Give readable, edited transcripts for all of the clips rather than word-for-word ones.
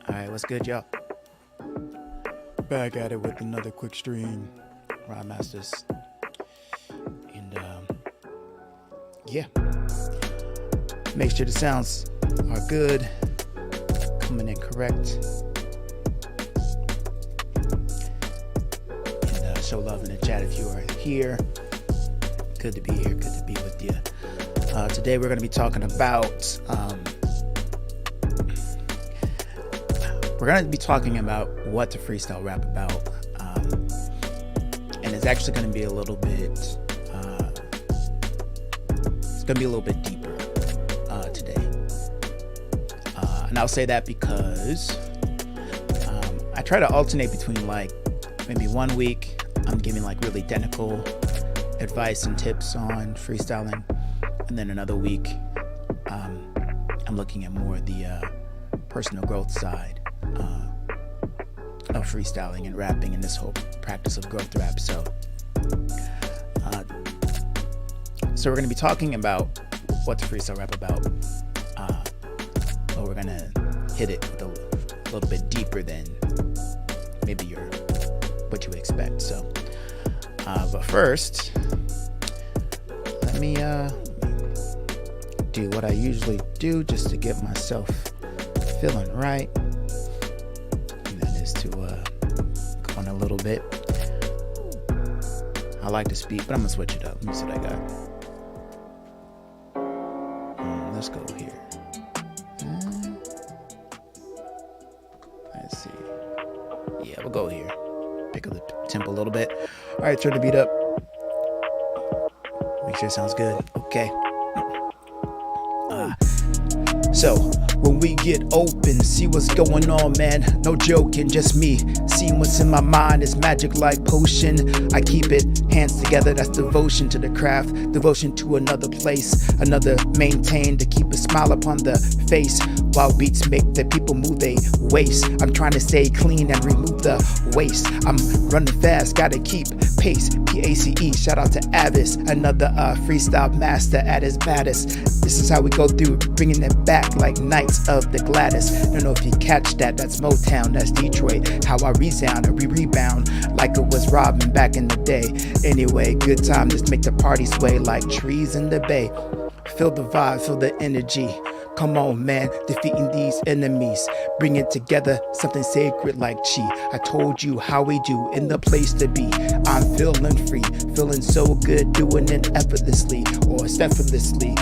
Alright, what's good, y'all? Back at it with another quick stream. Rhyme Masters. And, yeah. Make sure the sounds are good. Coming in correct. And show love in the chat if you are here. Good to be here. Good to be with you. Today we're going to be talking about... We're going to be talking about what to freestyle rap about, and it's actually going to be a little bit, it's going to be a little bit deeper today, and I'll say that because I try to alternate between like maybe 1 week I'm giving like really technical advice and tips on freestyling, and then another week I'm looking at more the personal growth side of freestyling and rapping and this whole practice of growth rap. So we're going to be talking about what to freestyle rap about, but we're going to hit it with a little bit deeper than maybe what you would expect. So but first, let me do what I usually do just to get myself feeling right. A little bit. I like to speak, but I'm gonna switch it up. Let me see what I got. Let's go here. Let's see. Yeah, we'll go here. Pick up the tempo a little bit. All right, turn the beat up. Make sure it sounds good. Okay. So when we get open, see what's going on, man. No joking, just me. Seeing what's in my mind is magic like potion. I keep it hands together, that's devotion to the craft. Devotion to another place, another maintain to keep a smile upon the face. While beats make the people move they waist. I'm trying to stay clean and remove the waste. I'm running fast, gotta keep pace. PACE, shout out to Avis, another freestyle master at his baddest. This is how we go through, bringing it back like Knights of the Gladys. Don't know if you catch that, that's Motown, that's Detroit. How I resound and rebound like it was Robin back in the day. Anyway, good time, just make the party sway like trees in the bay. Feel the vibe, feel the energy. Come on, man, defeating these enemies. Bring it together, something sacred like chi. I told you how we do, in the place to be. I'm feeling free, feeling so good, doing it effortlessly or effortlessly.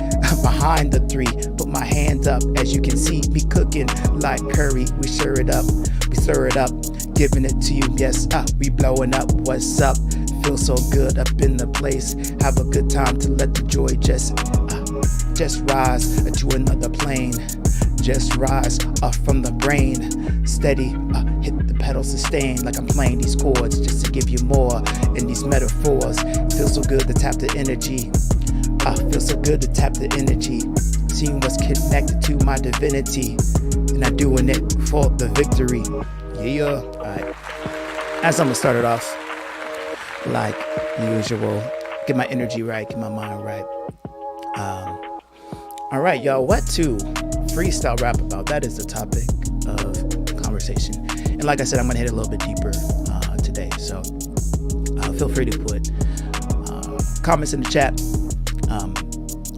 Behind the three, put my hand up. As you can see, me cooking like curry. We stir it up, giving it to you. Yes, we blowing up. What's up? Feel so good up in the place. Have a good time to let the joy just rise to another plane. Just rise up from the brain. Steady, hit the pedal sustain like I'm playing these chords just to give you more in these metaphors. Feel so good to tap the energy. Feel so good to tap the energy. Seeing what's connected to my divinity. And I'm doing it for the victory. Yeah. Alright. As I'm gonna start it off, like usual, get my energy right, get my mind right. All right, y'all, what to freestyle rap about? That is the topic of conversation. And like I said, I'm going to hit it a little bit deeper today. So feel free to put comments in the chat,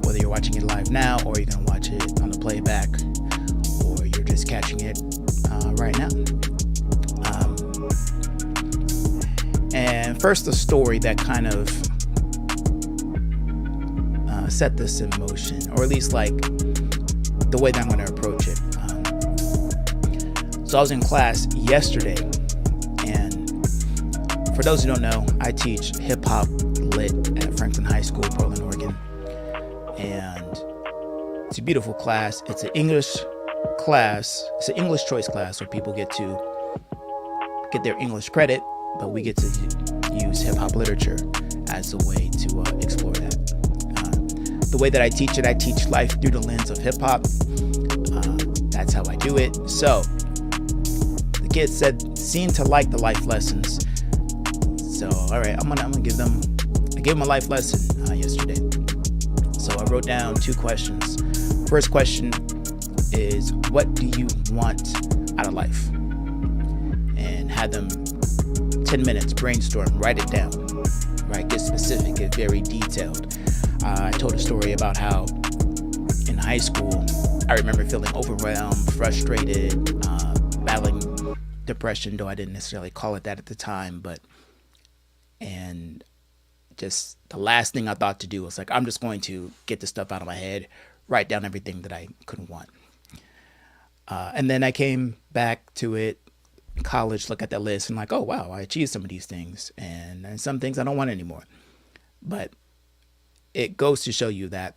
whether you're watching it live now or you're going to watch it on the playback or you're just catching it right now. And first, the story that kind of set this in motion, or at least like the way that I'm going to approach it. So I was in class yesterday, and for those who don't know, I teach hip-hop lit at Franklin High School, Portland, Oregon, and it's a beautiful class. It's an English class. It's an English choice class where people get to get their English credit, but we get to use hip-hop literature as a way to explore that. The way that I teach life through the lens of hip-hop. That's how I do it. So the kids seem to like the life lessons. So all right, I'm gonna give them. I gave them a life lesson yesterday. So I wrote down 2 questions. First question: is, what do you want out of life? And have them 10 minutes brainstorm, write it down, right? Get specific, get very detailed. I told a story about how in high school, I remember feeling overwhelmed, frustrated, battling depression, though I didn't necessarily call it that at the time, and just the last thing I thought to do was like, I'm just going to get this stuff out of my head, write down everything that I couldn't want. And then I came back to it in college, look at that list and like, oh, wow, I achieved some of these things and some things I don't want anymore. But it goes to show you that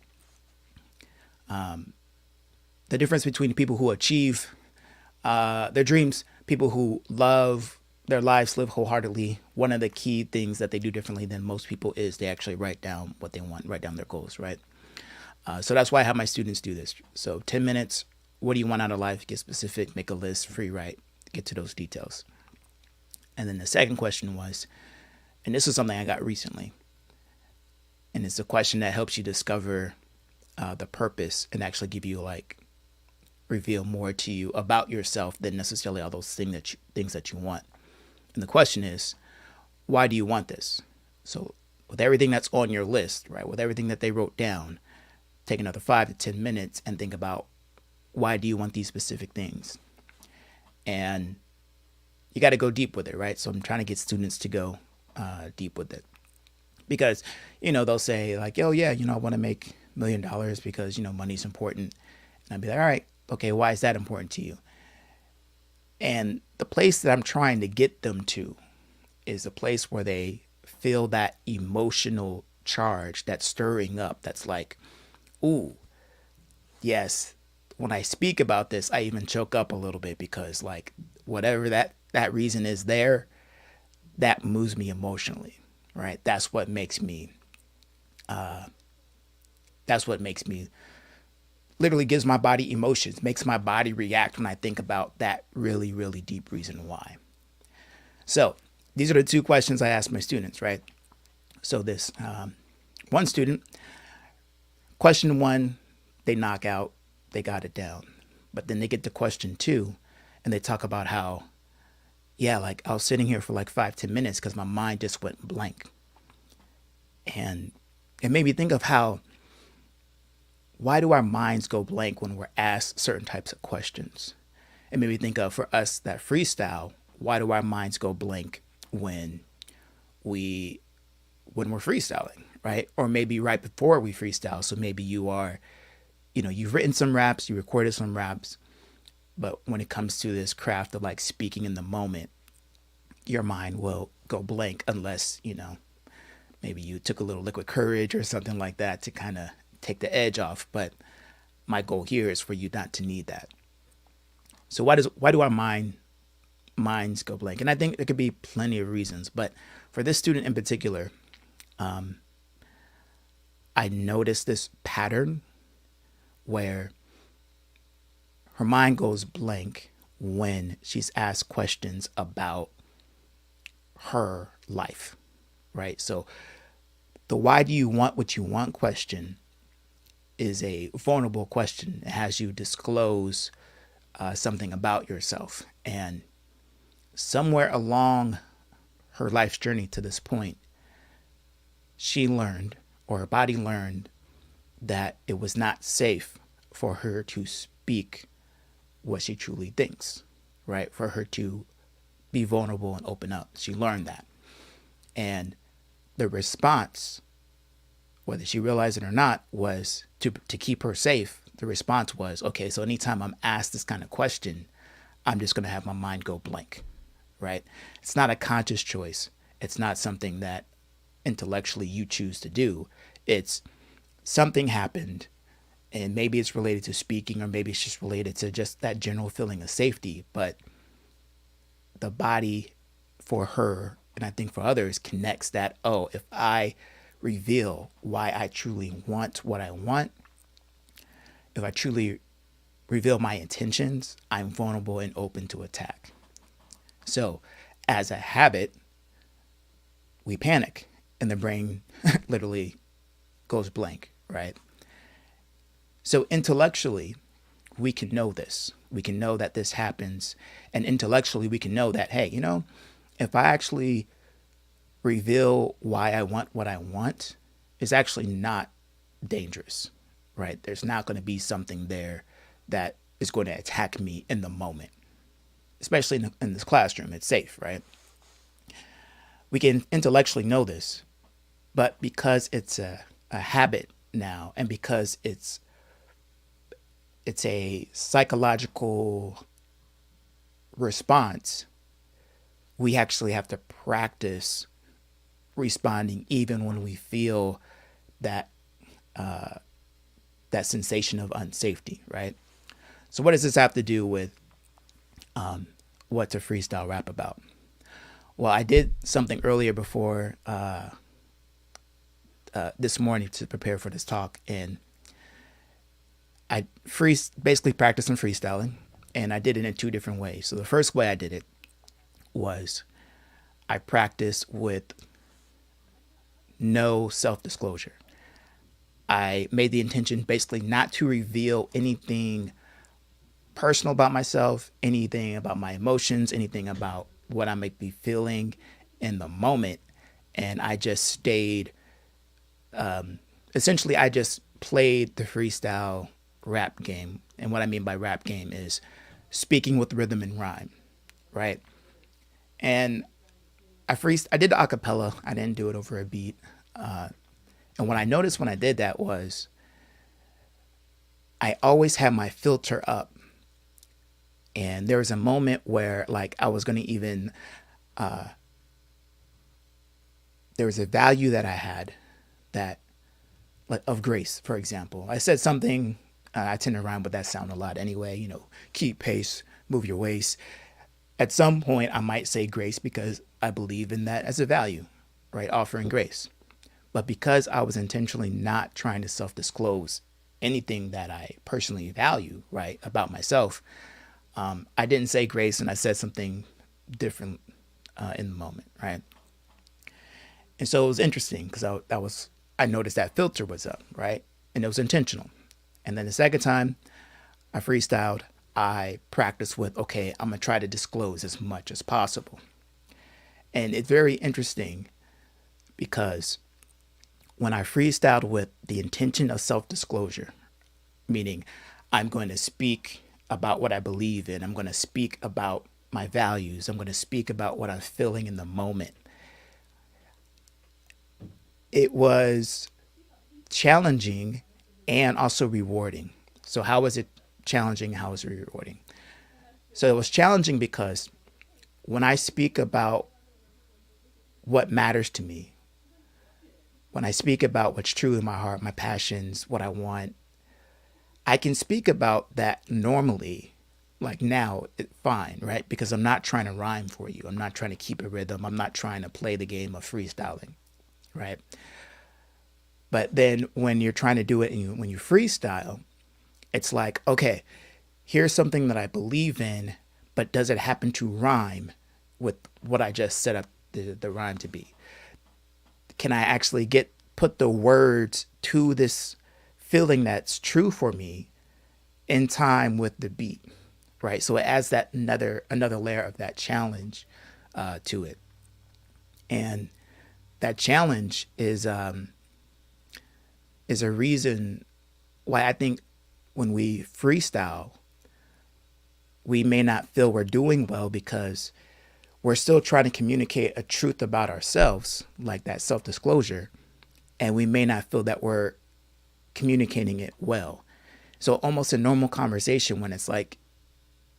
the difference between people who achieve their dreams, people who love their lives, live wholeheartedly, one of the key things that they do differently than most people is they actually write down what they want, write down their goals, right? So that's why I have my students do this. So 10 minutes, what do you want out of life? Get specific, make a list, free write, get to those details. And then the second question was, and this is something I got recently, and it's a question that helps you discover the purpose and actually give you reveal more to you about yourself than necessarily all those things that you want. And the question is, why do you want this? So with everything that's on your list, right, with everything that they wrote down, take another 5 to 10 minutes and think about, why do you want these specific things? And you got to go deep with it, right? So I'm trying to get students to go deep with it, because, they'll say like, oh yeah, I want to make $1 million because, money's important. And I'd be like, all right, okay, why is that important to you? And the place that I'm trying to get them to is a place where they feel that emotional charge, that stirring up, that's like, ooh, yes, when I speak about this, I even choke up a little bit because whatever that reason is there, that moves me emotionally, right? That's what makes me literally gives my body emotions, makes my body react when I think about that really, really deep reason why. So these are the two questions I ask my students, right? So this one student, question 1, they knock out, they got it down. But then they get to question 2 and they talk about how, yeah, I was sitting here for 5-10 minutes because my mind just went blank. And it made me think of why do our minds go blank when we're asked certain types of questions? It made me think of, for us that freestyle, why do our minds go blank when we're freestyling, right? Or maybe right before we freestyle. So maybe you are, you've written some raps, you recorded some raps, but when it comes to this craft of speaking in the moment, your mind will go blank unless, maybe you took a little liquid courage or something like that to kind of take the edge off. But my goal here is for you not to need that. So why do our minds go blank? And I think there could be plenty of reasons, but for this student in particular, I noticed this pattern where her mind goes blank when she's asked questions about her life, right? So the why do you want what you want question is a vulnerable question. It has you disclose something about yourself. And somewhere along her life's journey to this point, she learned, or her body learned, that it was not safe for her to speak what she truly thinks, right? For her to be vulnerable and open up. She learned that. And the response, whether she realized it or not, was to keep her safe. The response was, okay, so anytime I'm asked this kind of question, I'm just going to have my mind go blank, right? It's not a conscious choice. It's not something that intellectually you choose to do. It's something happened, and maybe it's related to speaking, or maybe it's just related to just that general feeling of safety. But the body, for her, and I think for others, connects that, oh, if I reveal why I truly want what I want, if I truly reveal my intentions, I'm vulnerable and open to attack. So as a habit, we panic and the brain literally goes blank, right? So intellectually, we can know this. We can know that this happens. And intellectually, we can know that, hey, if I actually reveal why I want what I want, it's actually not dangerous, right? There's not going to be something there that is going to attack me in the moment, especially in this classroom. It's safe, right? We can intellectually know this, but because it's a habit now, and because it's a psychological response, we actually have to practice responding even when we feel that that sensation of unsafety, right? So what does this have to do with what to freestyle rap about? Well, I did something earlier before this morning to prepare for this talk, and I basically practiced some freestyling, and I did it in two different ways. So the first way I did it was I practiced with no self-disclosure. I made the intention basically not to reveal anything personal about myself, anything about my emotions, anything about what I might be feeling in the moment. And I just stayed, essentially, I just played the freestyle rap game. And what I mean by rap game is speaking with rhythm and rhyme, right? And I did the acapella. I didn't do it over a beat. And what I noticed when I did that was I always had my filter up. And there was a moment where like I was going to even, there was a value that I had that, like, of grace, for example. I said something, I tend to rhyme with that sound a lot anyway, keep pace, move your waist. At some point, I might say grace because I believe in that as a value, right? Offering grace. But because I was intentionally not trying to self-disclose anything that I personally value, right, about myself, I didn't say grace, and I said something different in the moment, right? And so it was interesting because I noticed that filter was up, right? And it was intentional. And then the second time I freestyled, I practiced with, okay, I'm going to try to disclose as much as possible. And it's very interesting because when I freestyled with the intention of self-disclosure, meaning I'm going to speak about what I believe in, I'm going to speak about my values, I'm going to speak about what I'm feeling in the moment, it was challenging and also rewarding. So how was it challenging? How was it rewarding? So it was challenging because when I speak about what matters to me, when I speak about what's true in my heart, my passions, what I want, I can speak about that normally, like now, fine, right? Because I'm not trying to rhyme for you. I'm not trying to keep a rhythm. I'm not trying to play the game of freestyling, right? But then when you're trying to do it and when you freestyle, it's like, okay, here's something that I believe in, but does it happen to rhyme with what I just set up the rhyme to be? Can I actually put the words to this feeling that's true for me in time with the beat, right? So it adds that another layer of that challenge to it. And that challenge is a reason why I think when we freestyle, we may not feel we're doing well because we're still trying to communicate a truth about ourselves, like that self-disclosure, and we may not feel that we're communicating it well. So almost a normal conversation when it's like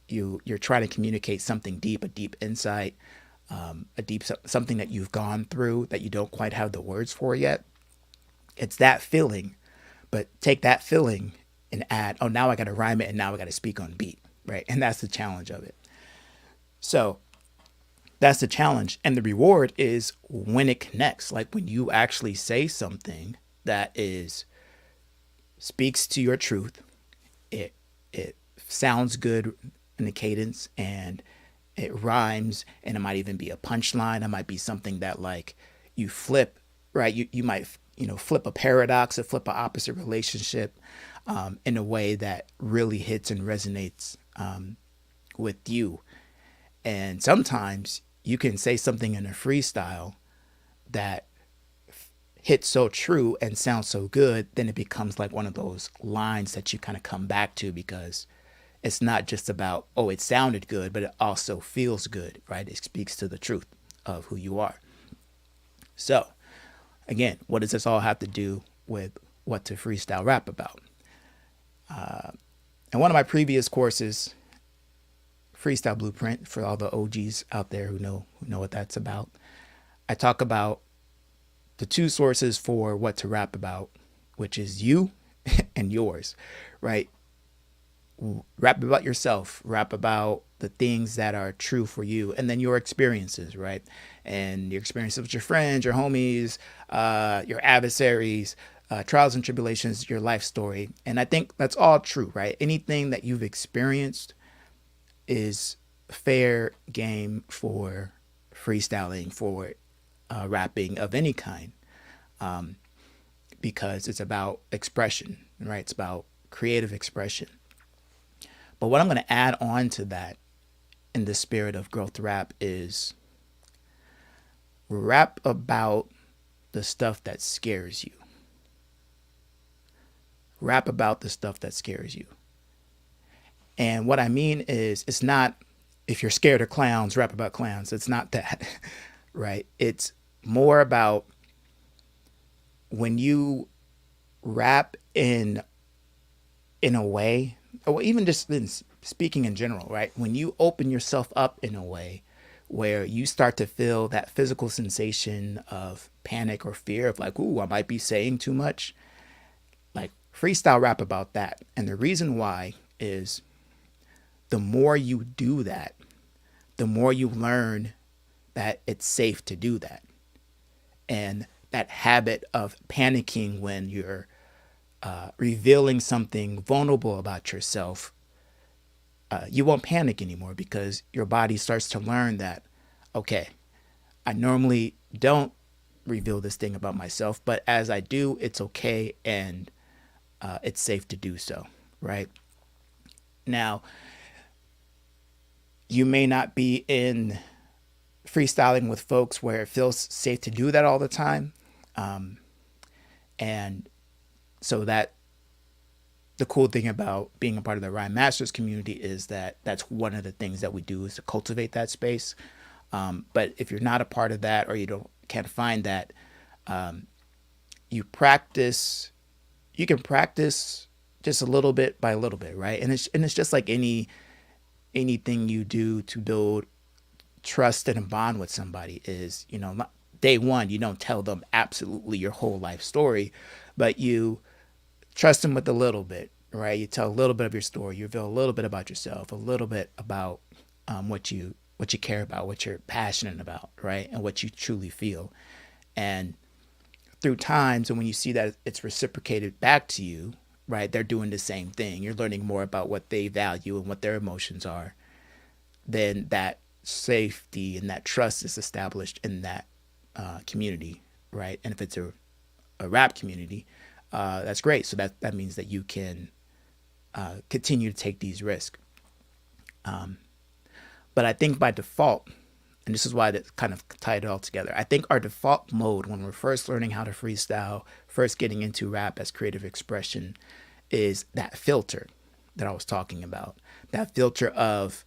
you're trying to communicate something deep, a deep insight, something that you've gone through that you don't quite have the words for yet. It's that feeling, but take that feeling and add, oh, now I got to rhyme it and now I got to speak on beat, right? And that's the challenge of it. So that's the challenge. And the reward is when it connects, like when you actually say something that speaks to your truth, it sounds good in the cadence and it rhymes, and it might even be a punchline. It might be something that like you flip, right? You might, flip a paradox or flip an opposite relationship. in a way that really hits and resonates with you. And sometimes you can say something in a freestyle that hits so true and sounds so good, then it becomes like one of those lines that you kind of come back to, because it's not just about, oh, it sounded good, but it also feels good, right? It speaks to the truth of who you are. So, again, what does this all have to do with what to freestyle rap about? In one of my previous courses, Freestyle Blueprint, for all the OGs out there who know what that's about, I talk about the two sources for what to rap about, which is you and yours, right? Rap about yourself, rap about the things that are true for you, and then your experiences, right? And your experiences with your friends, your homies, your adversaries, trials and tribulations, your life story. And I think that's all true, right? Anything that you've experienced is fair game for freestyling, for rapping of any kind, because it's about expression, right? It's about creative expression. But what I'm going to add on to that in the spirit of growth rap is rap about the stuff that scares you. Rap about the stuff that scares you. And what I mean is, it's not, if you're scared of clowns, rap about clowns. It's not that, right? It's more about when you rap in a way, or even just in speaking in general, right? When you open yourself up in a way where you start to feel that physical sensation of panic or fear of like, ooh, I might be saying too much, like freestyle rap about that. And the reason why is the more you do that, the more you learn that it's safe to do that. And that habit of panicking when you're revealing something vulnerable about yourself, you won't panic anymore, because your body starts to learn that, okay, I normally don't reveal this thing about myself, but as I do, it's okay, and it's safe to do so, right? Now, you may not be in freestyling with folks where it feels safe to do that all the time. And so that the cool thing about being a part of the Rhyme Masters community is that that's one of the things that we do, is to cultivate that space. But if you're not a part of that, or can't find that, you can practice just a little bit by a little bit, right? And it's just like anything you do to build trust and a bond with somebody is, day one, you don't tell them absolutely your whole life story, but you trust them with a little bit, right? You tell a little bit of your story, you reveal a little bit about yourself, a little bit about what you care about, what you're passionate about, right? And what you truly feel. And through times, and when you see that it's reciprocated back to you, right, they're doing the same thing. You're learning more about what they value and what their emotions are. Then that safety and that trust is established in that community, right? And if it's a rap community, that's great. So that means that you can continue to take these risks. But I think by default, and this is why that kind of tied it all together, I think our default mode when we're first learning how to freestyle, first getting into rap as creative expression, is that filter that I was talking about. That filter of,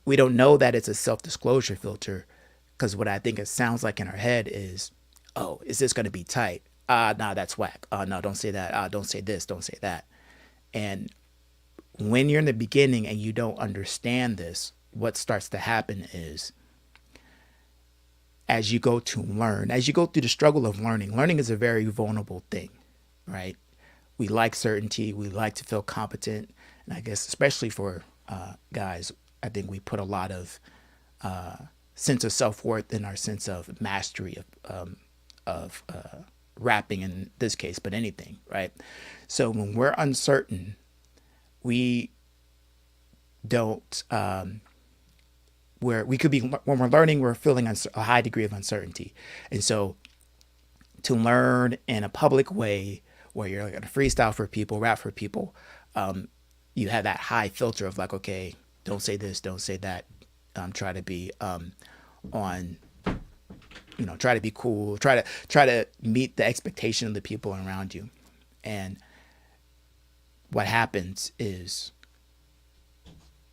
we don't know that it's a self-disclosure filter, because what I think it sounds like in our head is, oh, is this going to be tight? Nah, that's whack. No, don't say that. Don't say this, don't say that. And when you're in the beginning and you don't understand this, what starts to happen is, as you go to learn, as you go through the struggle of learning is a very vulnerable thing, right? We like certainty. We like to feel competent. And I guess especially for guys, I think we put a lot of sense of self-worth in our sense of mastery of rapping in this case, but anything, right? So when we're uncertain, we don't, we could be, when we're learning, we're feeling a high degree of uncertainty. And so to learn in a public way where you're like a freestyle for people, rap for people, you have that high filter of like, okay, don't say this, don't say that. Try to be on, try to be cool, try to meet the expectation of the people around you. And what happens is,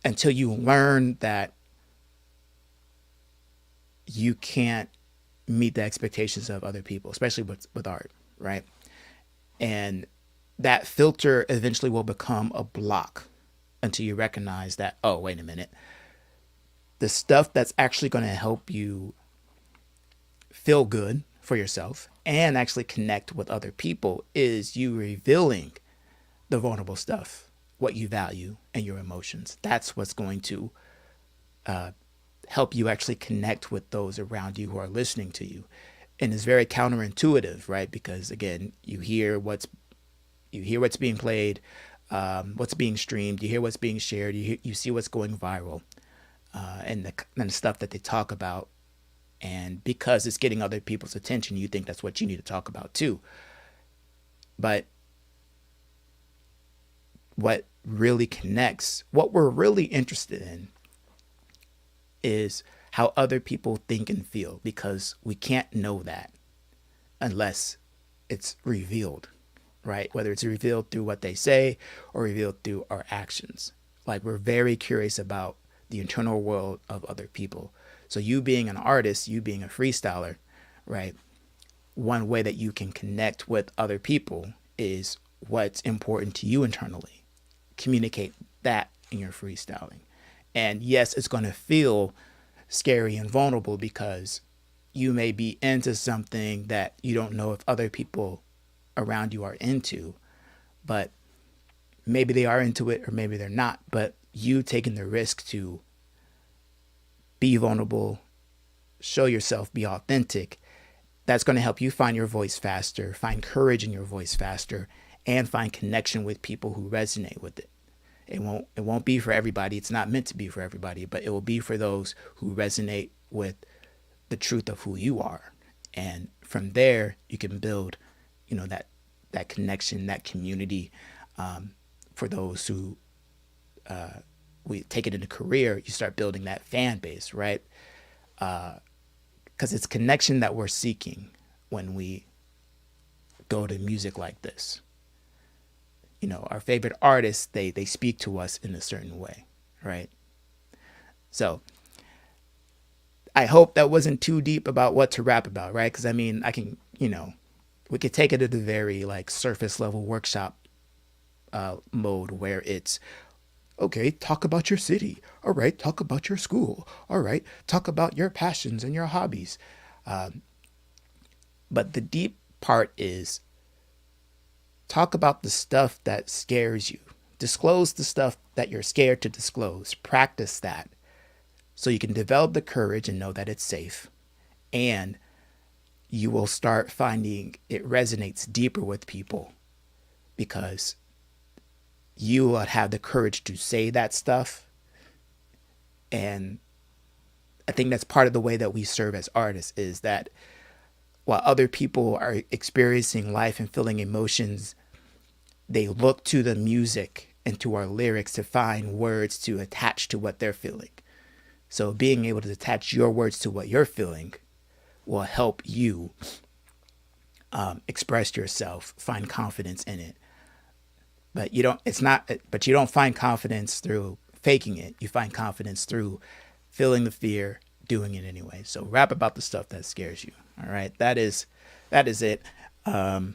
until you learn that you can't meet the expectations of other people, especially with art, right? And that filter eventually will become a block until you recognize that, oh, wait a minute. The stuff that's actually going to help you feel good for yourself and actually connect with other people is you revealing the vulnerable stuff, what you value, and your emotions. That's what's going to help you actually connect with those around you who are listening to you. And it's very counterintuitive, right? Because again, you hear what's being played, what's being streamed, you hear what's being shared, you see what's going viral, and the stuff that they talk about. And because it's getting other people's attention, you think that's what you need to talk about too. But what really connects, what we're really interested in, is how other people think and feel, because we can't know that unless it's revealed, right? Whether it's revealed through what they say or revealed through our actions. Like, we're very curious about the internal world of other people. So you being an artist, you being a freestyler, right? One way that you can connect with other people is what's important to you internally. Communicate that in your freestyling. And yes, it's going to feel scary and vulnerable because you may be into something that you don't know if other people around you are into, but maybe they are into it or maybe they're not. But you taking the risk to be vulnerable, show yourself, be authentic, that's going to help you find your voice faster, find courage in your voice faster, and find connection with people who resonate with it. It won't be for everybody. It's not meant to be for everybody, but it will be for those who resonate with the truth of who you are. And from there, you can build, that connection, that community. For those who we take it into career, you start building that fan base, right? Because it's connection that we're seeking when we go to music like this. Our favorite artists, they speak to us in a certain way, right? So I hope that wasn't too deep about what to rap about, right? Because I can, we could take it to the very surface level workshop mode where it's, okay, talk about your city. All right, talk about your school. All right, talk about your passions and your hobbies. But the deep part is, talk about the stuff that scares you. Disclose the stuff that you're scared to disclose. Practice that so you can develop the courage and know that it's safe. And you will start finding it resonates deeper with people because you will have the courage to say that stuff. And I think that's part of the way that we serve as artists, is that while other people are experiencing life and feeling emotions, they look to the music and to our lyrics to find words to attach to what they're feeling. So being able to attach your words to what you're feeling will help you express yourself, find confidence in it. But you don't find confidence through faking it. You find confidence through feeling the fear, doing it anyway. So rap about the stuff that scares you. All right. That is it. That's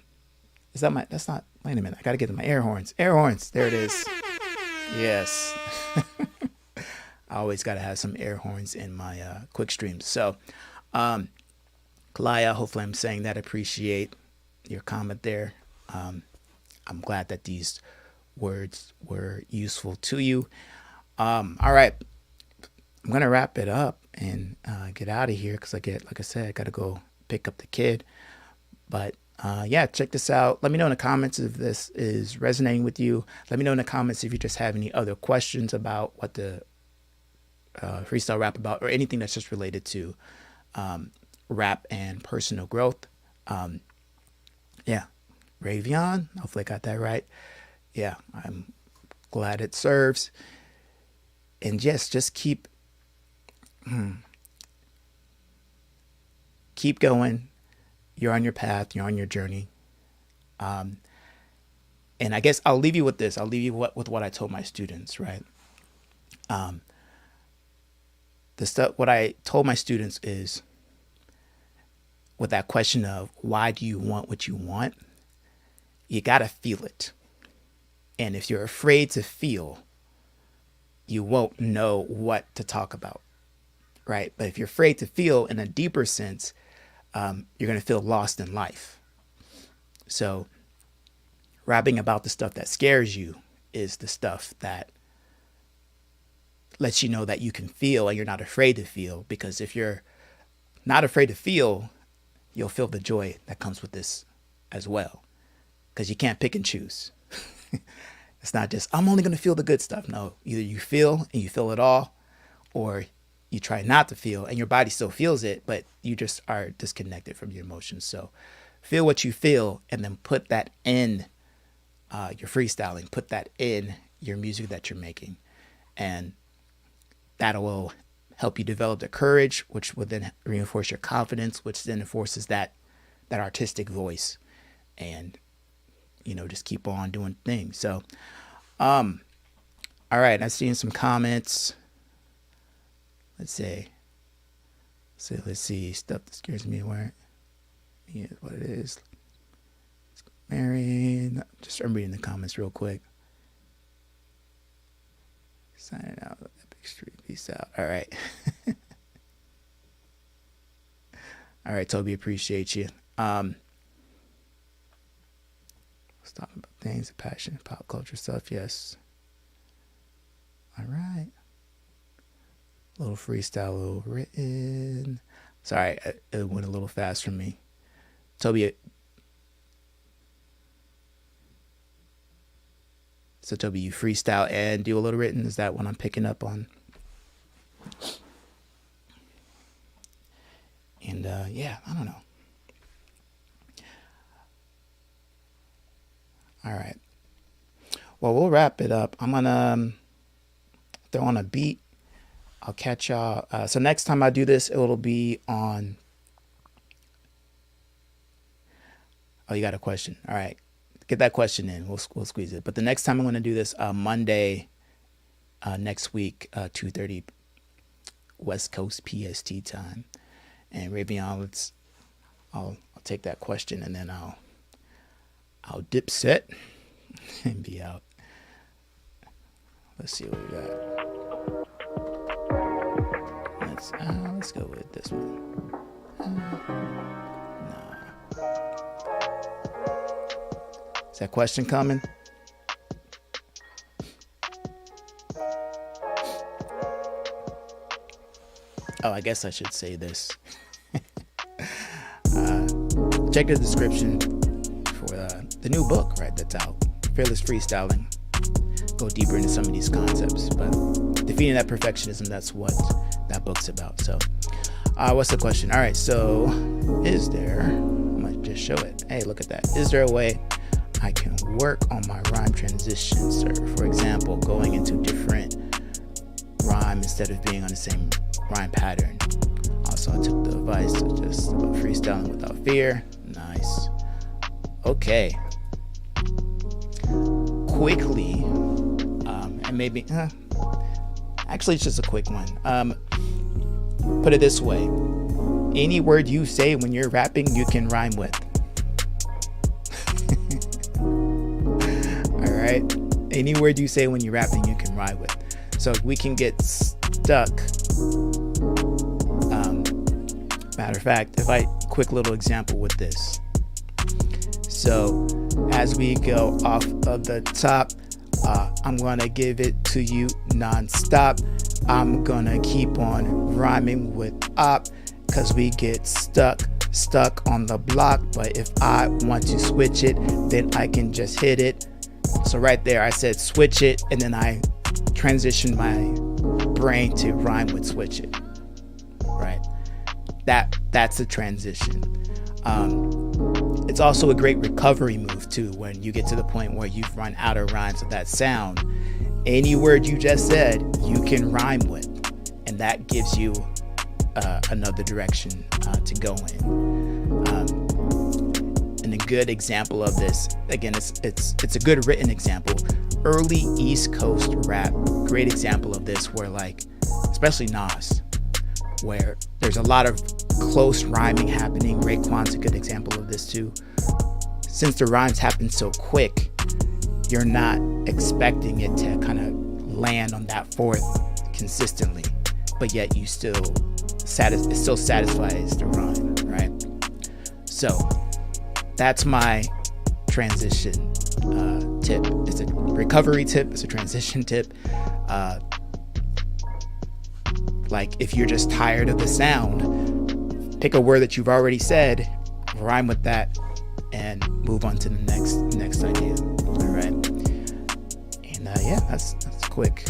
not, wait a minute. I got to get to my air horns. Air horns. There it is. Yes. I always got to have some air horns in my quick streams. So, Kalaya, hopefully I'm saying that. Appreciate your comment there. I'm glad that these words were useful to you. All right. I'm going to wrap it up and get out of here because like I said, I got to go pick up the kid. But yeah, check this out. Let me know in the comments if this is resonating with you. Let me know in the comments if you just have any other questions about what the freestyle rap about, or anything that's just related to rap and personal growth. Yeah, Ravion. Hopefully I got that right. Yeah, I'm glad it serves. And yes, just keep going. You're on your path. You're on your journey. And I guess I'll leave you with this. I'll leave you with what I told my students, right? What I told my students is, with that question of why do you want what you want, you got to feel it. And if you're afraid to feel, you won't know what to talk about, right? But if you're afraid to feel in a deeper sense, you're going to feel lost in life. So rapping about the stuff that scares you is the stuff that lets you know that you can feel and you're not afraid to feel. Because if you're not afraid to feel, you'll feel the joy that comes with this as well. Because you can't pick and choose. It's not just, I'm only going to feel the good stuff. No, either you feel and you feel it all, or you try not to feel and your body still feels it, but you just are disconnected from your emotions. So feel what you feel and then put that in your freestyling, put that in your music that you're making. And that will help you develop the courage, which will then reinforce your confidence, which then enforces that artistic voice. And just keep on doing things. So, all right, I've seen some comments. Let's see, stuff that scares me where is what it is. Mary, I'm reading the comments real quick. Signing out, Epic Street, peace out. All right. All right, Toby, appreciate you. Let's talk about things, passion, pop culture stuff. Yes. All right. A little freestyle, a little written. Sorry, it went a little fast for me. Toby. So Toby, you freestyle and do a little written? Is that what I'm picking up on? And yeah, I don't know. All right. Well, we'll wrap it up. I'm gonna throw on a beat. I'll catch y'all. So next time I do this, it'll be on. Oh, you got a question? All right, get that question in. We'll squeeze it. But the next time I'm gonna do this, Monday, next week, 2:30 West Coast PST time. And Ravion, I'll take that question and then I'll dip set and be out. Let's see what we got. Let's go with this one. Nah. Is that question coming? Oh, I guess I should say this. Check the description for the new book, right, that's out. Fearless Freestyling. Go deeper into some of these concepts. But defeating that perfectionism, that's what that book's about. So, what's the question? All right, so is there, I might just show it. Hey, look at that. Is there a way I can work on my rhyme transition, sir? For example, going into different rhyme instead of being on the same rhyme pattern. Also, I took the advice to just freestyling without fear. Nice. Okay. Quickly, and maybe, actually it's just a quick one. Put it this way. Any word you say when you're rapping, you can rhyme with. All right? Any word you say when you're rapping, you can rhyme with. So we can get stuck. Matter of fact, quick little example with this. So as we go off of the top, I'm gonna give it to you non-stop. I'm gonna keep on rhyming with op, cause we get stuck on the block. But if I want to switch it, then I can just hit it. So right there, I said switch it, and then I transitioned my brain to rhyme with switch it. Right? That's a transition. It's also a great recovery move too. When you get to the point where you've run out of rhymes with that sound, any word you just said, you can rhyme with, and that gives you another direction to go in. And a good example of this, again, it's a good written example. Early East Coast rap, great example of this, where like, especially Nas, where there's a lot of close rhyming happening. Raekwon's a good example of this too. Since the rhymes happen so quick, you're not expecting it to kind of land on that fourth consistently, but yet you still it still satisfies the rhyme, right? So that's my transition tip. It's a recovery tip. It's a transition tip. Like if you're just tired of the sound, pick a word that you've already said, rhyme with that, and move on to the next idea. All right. And yeah, that's quick.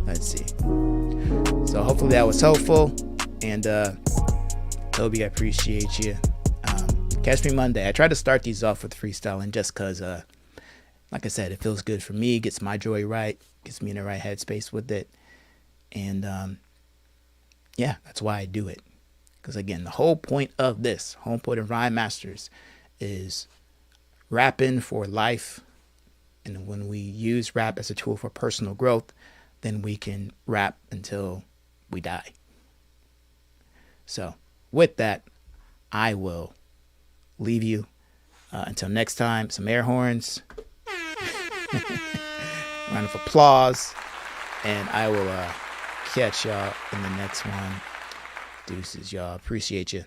Let's see. So hopefully that was helpful. And Toby, I appreciate you. Catch me Monday. I try to start these off with freestyling just because, like I said, it feels good for me, gets my joy right, gets me in the right headspace with it. And yeah, that's why I do it. Because again, the whole point of Rhyme Masters, is rapping for life. And when we use rap as a tool for personal growth, then we can rap until we die. So with that, I will leave you. Until next time, some air horns, round of applause, and I will catch y'all in the next one. Deuces, y'all. Appreciate you.